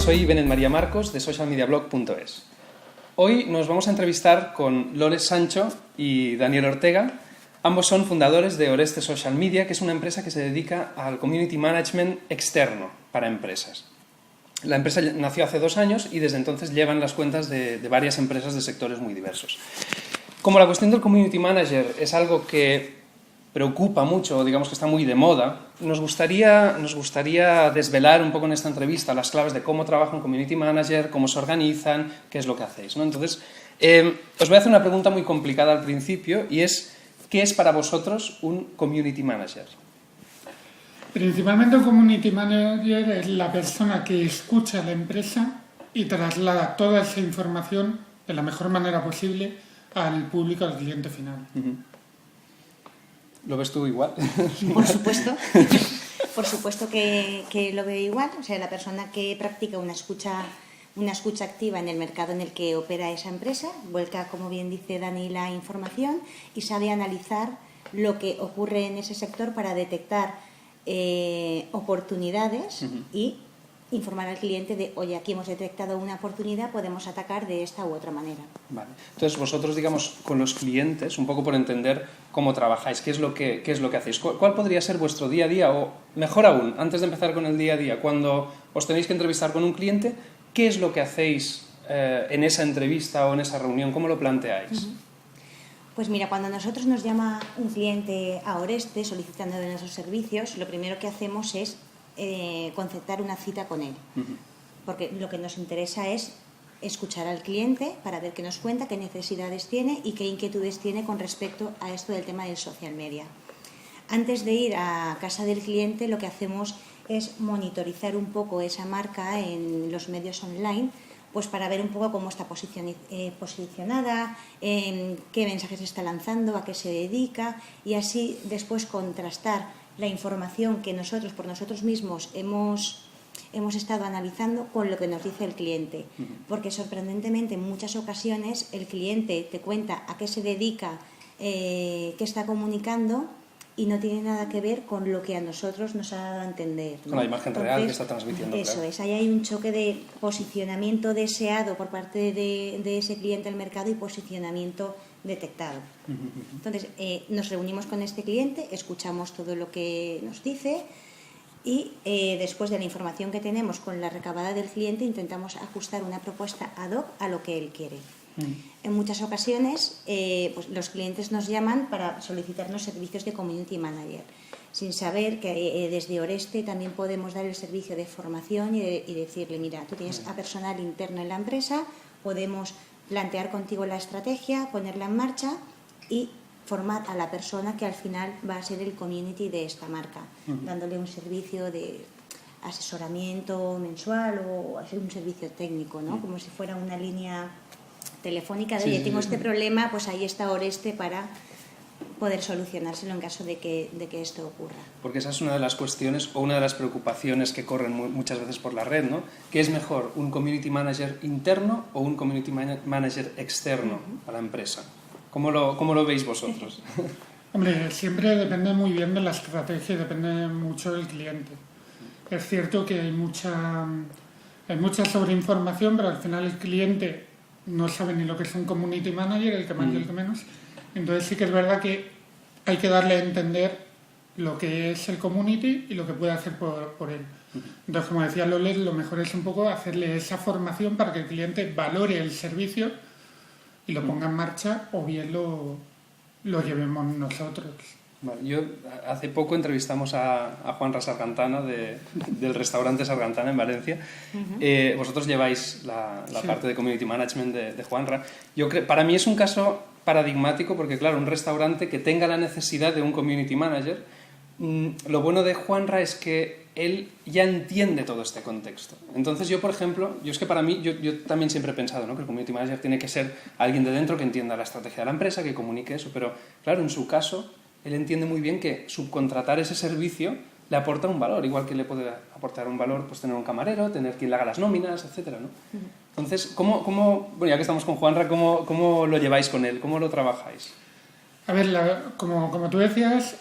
soy Benet María Marcos de socialmediablog.es. Hoy nos vamos a entrevistar con Loles Sancho y Daniel Ortega. Ambos son fundadores de Oreste Social Media, que es una empresa que se dedica al community management externo para empresas. La empresa nació hace 2 años y desde entonces llevan las cuentas de varias empresas de sectores muy diversos. Como la cuestión del community manager es algo que preocupa mucho, digamos que está muy de moda, nos gustaría desvelar un poco en esta entrevista las claves de cómo trabaja un community manager, cómo se organizan, qué es lo que hacéis, ¿no? Entonces, os voy a hacer una pregunta muy complicada al principio y es, ¿qué es para vosotros un community manager? Principalmente un community manager es la persona que escucha a la empresa y traslada toda esa información de la mejor manera posible al público, al cliente final. ¿Lo ves tú igual? Por supuesto. Por supuesto que lo veo igual. O sea, la persona que practica una escucha activa en el mercado en el que opera esa empresa, vuelca, como bien dice Dani, la información y sabe analizar lo que ocurre en ese sector para detectar oportunidades y informar al cliente de, oye, aquí hemos detectado una oportunidad, podemos atacar de esta u otra manera. Vale. Entonces, vosotros, digamos, con los clientes, un poco por entender cómo trabajáis, qué es lo que hacéis, ¿cuál podría ser vuestro día a día? O, mejor aún, antes de empezar con el día a día, cuando os tenéis que entrevistar con un cliente, ¿qué es lo que hacéis en esa entrevista o en esa reunión? ¿Cómo lo planteáis? Pues mira, cuando a nosotros nos llama un cliente a Oreste solicitando de nuestros servicios, lo primero que hacemos es concertar una cita con él, porque lo que nos interesa es escuchar al cliente para ver qué nos cuenta, qué necesidades tiene y qué inquietudes tiene con respecto a esto del tema del social media. Antes de ir a casa del cliente, lo que hacemos es monitorizar un poco esa marca en los medios online, pues para ver un poco cómo está posicionada, qué mensajes está lanzando, a qué se dedica y así después contrastar la información que nosotros, por nosotros mismos, hemos estado analizando con lo que nos dice el cliente. Porque sorprendentemente en muchas ocasiones el cliente te cuenta a qué se dedica, qué está comunicando y no tiene nada que ver con lo que a nosotros nos ha dado a entender, ¿no? Con la imagen real que está transmitiendo. Eso claro. es, ahí hay un choque de posicionamiento deseado por parte de ese cliente al mercado y posicionamiento detectado. Entonces, nos reunimos con este cliente, escuchamos todo lo que nos dice y después de la información que tenemos con la recabada del cliente intentamos ajustar una propuesta ad hoc a lo que él quiere. En muchas ocasiones pues los clientes nos llaman para solicitarnos servicios de community manager, sin saber que desde Oreste también podemos dar el servicio de formación y decirle, mira, tú tienes a personal interno en la empresa, podemos plantear contigo la estrategia, ponerla en marcha y formar a la persona que al final va a ser el community de esta marca, dándole un servicio de asesoramiento mensual o hacer un servicio técnico, ¿no? Como si fuera una línea telefónica de, oye, tengo este problema, pues ahí está Oreste para poder solucionárselo en caso de que esto ocurra. Porque esa es una de las cuestiones o una de las preocupaciones que corren muchas veces por la red, ¿no? ¿Qué es mejor, un community manager interno o un community manager externo a la empresa? ¿Cómo lo veis vosotros? Hombre, siempre depende muy bien de la estrategia y depende mucho del cliente. Es cierto que hay mucha sobreinformación, pero al final el cliente no sabe ni lo que es un community manager, el que más y el que menos. Entonces sí que es verdad que hay que darle a entender lo que es el community y lo que puede hacer por él. Entonces, como decía Loles, lo mejor es un poco hacerle esa formación para que el cliente valore el servicio y lo ponga en marcha o bien lo llevemos nosotros. Vale, yo hace poco entrevistamos a Juanra Sargantana del restaurante Sargantana en Valencia. Vosotros lleváis la parte de community management de Juanra. Para mí es un caso paradigmático porque, claro, un restaurante que tenga la necesidad de un community manager, lo bueno de Juanra es que él ya entiende todo este contexto. Entonces yo, por ejemplo, es que para mí, yo también siempre he pensado, ¿no?, que el community manager tiene que ser alguien de dentro que entienda la estrategia de la empresa, que comunique eso, pero claro, en su caso él entiende muy bien que subcontratar ese servicio le aporta un valor, igual que le puede aportar un valor pues tener un camarero, tener quien le haga las nóminas, etcétera, ¿no? Entonces, bueno, ya que estamos con Juanra, ¿cómo lo lleváis con él? ¿Cómo lo trabajáis? A ver, como tú decías,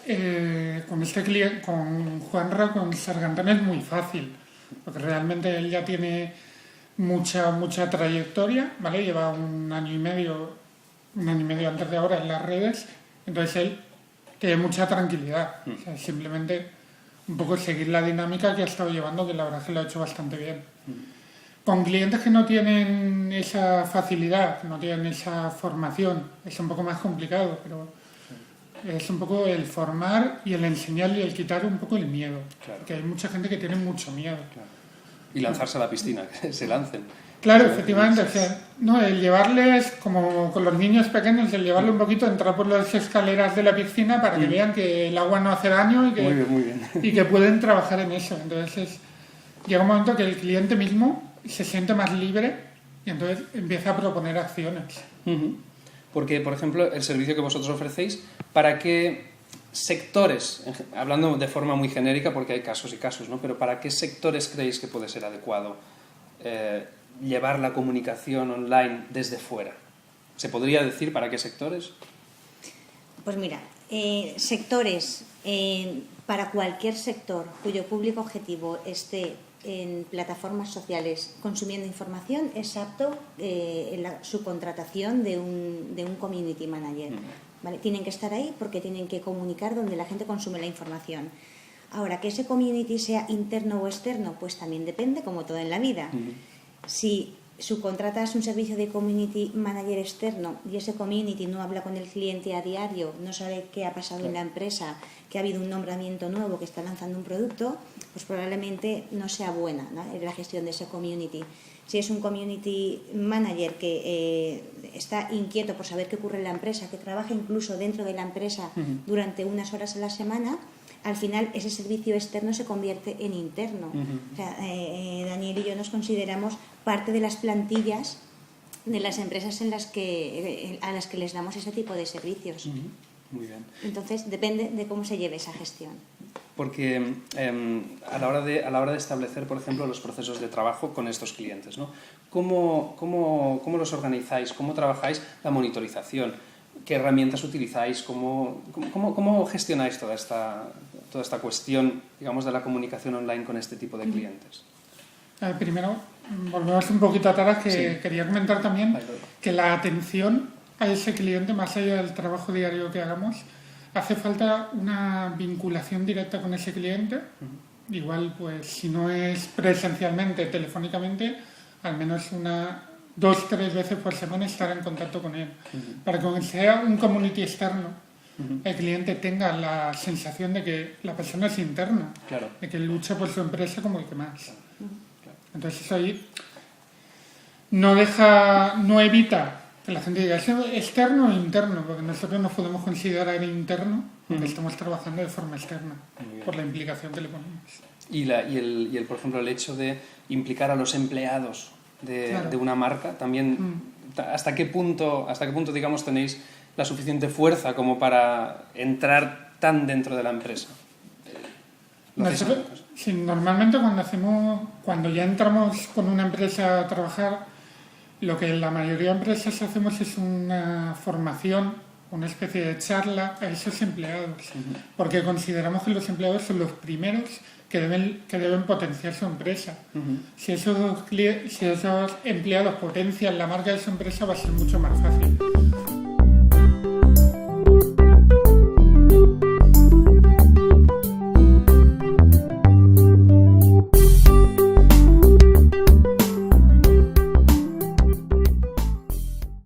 con este cliente, con Juanra, con Sargantana es muy fácil, porque realmente él ya tiene mucha trayectoria, ¿vale? Lleva un año y medio antes de ahora en las redes, entonces él tiene mucha tranquilidad. O sea, simplemente un poco seguir la dinámica que ha estado llevando, que la verdad que lo ha hecho bastante bien. Con clientes que no tienen esa facilidad, no tienen esa formación, es un poco más complicado, pero es un poco el formar y el enseñar y el quitar un poco el miedo. Claro. Que hay mucha gente que tiene mucho miedo. Claro. Y lanzarse a la piscina, que se lancen. Claro, efectivamente. O sea, no, el llevarles, como con los niños pequeños, el llevarle un poquito, entrar por las escaleras de la piscina para que vean que el agua no hace daño y que, muy bien. y que pueden trabajar en eso. Entonces, llega un momento que el cliente mismo se siente más libre y entonces empieza a proponer acciones. Porque, por ejemplo, el servicio que vosotros ofrecéis, ¿para qué sectores, hablando de forma muy genérica porque hay casos y casos, ¿no? Pero ¿para qué sectores creéis que puede ser adecuado llevar la comunicación online desde fuera? ¿Se podría decir para qué sectores? Pues mira, sectores, para cualquier sector cuyo público objetivo esté en plataformas sociales consumiendo información, es apto la subcontratación de un community manager. ¿Vale? Tienen que estar ahí porque tienen que comunicar donde la gente consume la información. Ahora, que ese community sea interno o externo, pues también depende, como todo en la vida. Si subcontratas un servicio de community manager externo y ese community no habla con el cliente a diario, no sabe qué ha pasado en la empresa, que ha habido un nombramiento nuevo, que está lanzando un producto, pues probablemente no sea buena, ¿no?, la gestión de ese community. Si es un community manager que está inquieto por saber qué ocurre en la empresa, que trabaja incluso dentro de la empresa durante unas horas a la semana, al final ese servicio externo se convierte en interno. O sea, Daniel y yo nos consideramos parte de las plantillas de las empresas a las que les damos ese tipo de servicios. Muy bien. Entonces depende de cómo se lleve esa gestión. Porque a la hora de establecer, por ejemplo, los procesos de trabajo con estos clientes, ¿no? ¿Cómo los organizáis? ¿Cómo trabajáis la monitorización? ¿Qué herramientas utilizáis? ¿Cómo gestionáis toda esta cuestión, digamos, de la comunicación online con este tipo de clientes? Primero, volvemos un poquito atrás, que quería comentar también que la atención a ese cliente, más allá del trabajo diario que hagamos, hace falta una vinculación directa con ese cliente. Igual, pues, si no es presencialmente, telefónicamente, al menos 2-3 veces por semana estar en contacto con él. Para que sea un community externo, el cliente tenga la sensación de que la persona es interna, de que lucha por su empresa como el que más. Entonces eso ahí no evita que la gente diga, ¿es externo o interno? Porque nosotros nos podemos considerar interno porque estamos trabajando de forma externa por la implicación que le ponemos. Y por ejemplo, el hecho de implicar a los empleados de una marca también, ¿hasta qué punto, digamos, tenéis la suficiente fuerza como para entrar tan dentro de la empresa? Sí, normalmente cuando ya entramos con una empresa a trabajar, lo que en la mayoría de empresas hacemos es una formación, una especie de charla a esos empleados, porque consideramos que los empleados son los primeros que deben potenciar su empresa. Si esos empleados potencian la marca de su empresa, va a ser mucho más fácil.